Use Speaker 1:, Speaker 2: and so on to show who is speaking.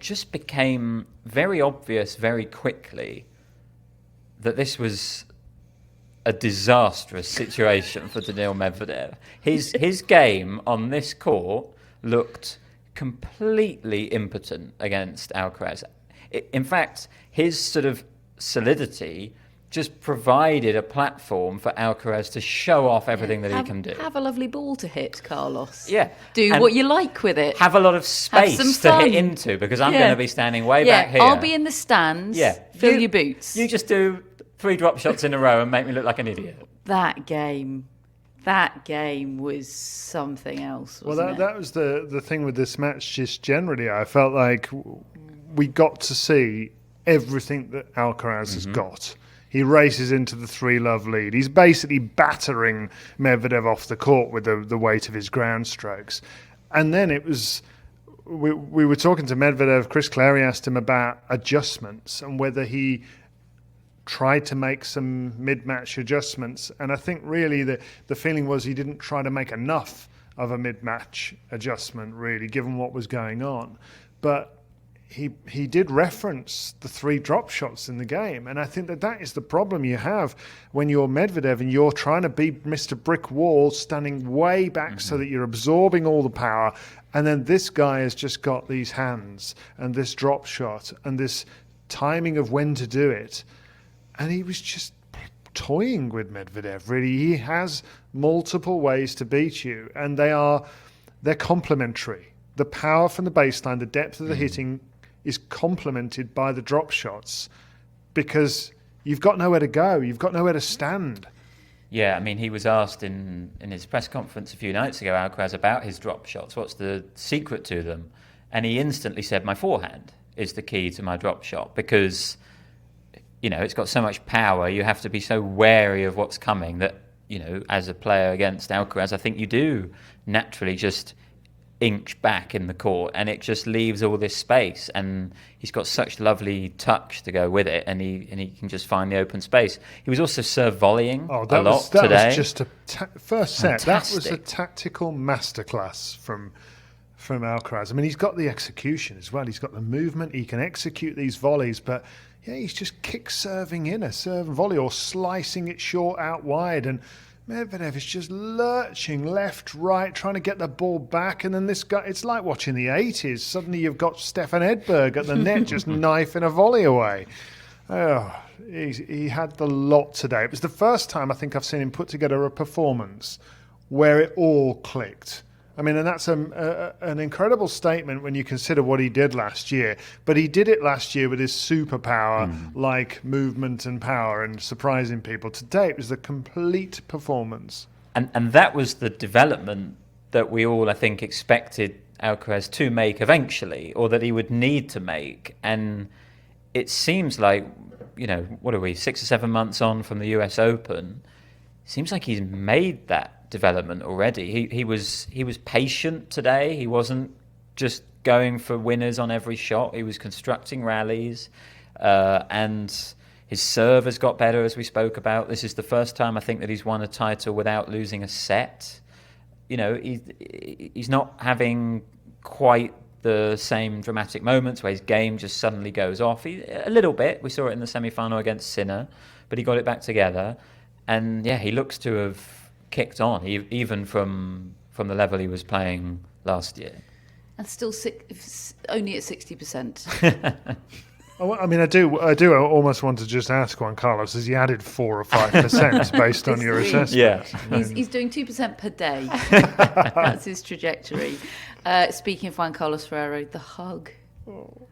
Speaker 1: just became very obvious very quickly that this was a disastrous situation for Daniil Medvedev. His game on this court looked completely impotent against Alcaraz. In fact, his sort of solidity just provided a platform for Alcaraz to show off everything that he can do.
Speaker 2: Have a lovely ball to hit, Carlos.
Speaker 1: Yeah.
Speaker 2: Do
Speaker 1: And
Speaker 2: what you like with it.
Speaker 1: have a lot of space to hit into, because I'm going to be standing way back here.
Speaker 2: I'll be in the stands.
Speaker 1: Yeah.
Speaker 2: Fill your boots.
Speaker 1: You just do 3 drop shots in a row and make me look like an idiot.
Speaker 2: That game was something else, wasn't it?
Speaker 3: That was the thing with this match just generally. I felt like we got to see everything that Alcaraz has got. He races into the 3-love lead. He's basically battering Medvedev off the court with the weight of his ground strokes. And then it was... We were talking to Medvedev. Chris Clary asked him about adjustments and whether he tried to make some mid-match adjustments. And I think really the feeling was he didn't try to make enough of a mid-match adjustment, really, given what was going on. But he did reference the 3 drop shots in the game. And I think that is the problem you have when you're Medvedev and you're trying to be Mr. Brick Wall, standing way back so that you're absorbing all the power. And then this guy has just got these hands and this drop shot and this timing of when to do it. And he was just toying with Medvedev, really. He has multiple ways to beat you, and they're complementary. The power from the baseline, the depth of the hitting is complemented by the drop shots, because you've got nowhere to go. You've got nowhere to stand.
Speaker 1: Yeah, I mean, he was asked in his press conference a few nights ago, Alcaraz, about his drop shots. What's the secret to them? And he instantly said, my forehand is the key to my drop shot, because, you know, it's got so much power. You have to be so wary of what's coming that, you know, as a player against Alcaraz, I think you do naturally just inch back in the court, and it just leaves all this space, and he's got such lovely touch to go with it, and he can just find the open space. He was also serve volleying a lot today.
Speaker 3: That was just a first set.
Speaker 1: Fantastic.
Speaker 3: That was a tactical masterclass from Alcaraz. I mean, he's got the execution as well. He's got the movement. He can execute these volleys, but yeah, he's just kick serving in a serve and volley or slicing it short out wide, and Medvedev is just lurching left, right, trying to get the ball back. And then this guy, it's like watching the 80s. Suddenly you've got Stefan Edberg at the net just knifing a volley away. Oh, he had the lot today. It was the first time I think I've seen him put together a performance where it all clicked. I mean, and that's an incredible statement when you consider what he did last year. But he did it last year with his superpower, like movement and power and surprising people. Today, it was the complete performance.
Speaker 1: And that was the development that we all, I think, expected Alcaraz to make eventually, or that he would need to make. And it seems like, you know, what are we, 6 or 7 months on from the US Open? Seems like he's made that development already. He was patient today. He wasn't just going for winners on every shot. He was constructing rallies, and his serve has got better, as we spoke about. This is the first time I think that he's won a title without losing a set. You know, he's not having quite the same dramatic moments where his game just suddenly goes off. A little bit. We saw it in the semi-final against Sinner, but he got it back together. And yeah, he looks to have kicked on, even from the level he was playing last year.
Speaker 2: And still only at 60%.
Speaker 3: I mean, I do almost want to just ask Juan Carlos, has he added 4 or 5% based on your assessment?
Speaker 1: Yeah.
Speaker 2: He's doing 2% per day. That's his trajectory. Speaking of Juan Carlos Ferrero, the hug.
Speaker 1: Oh.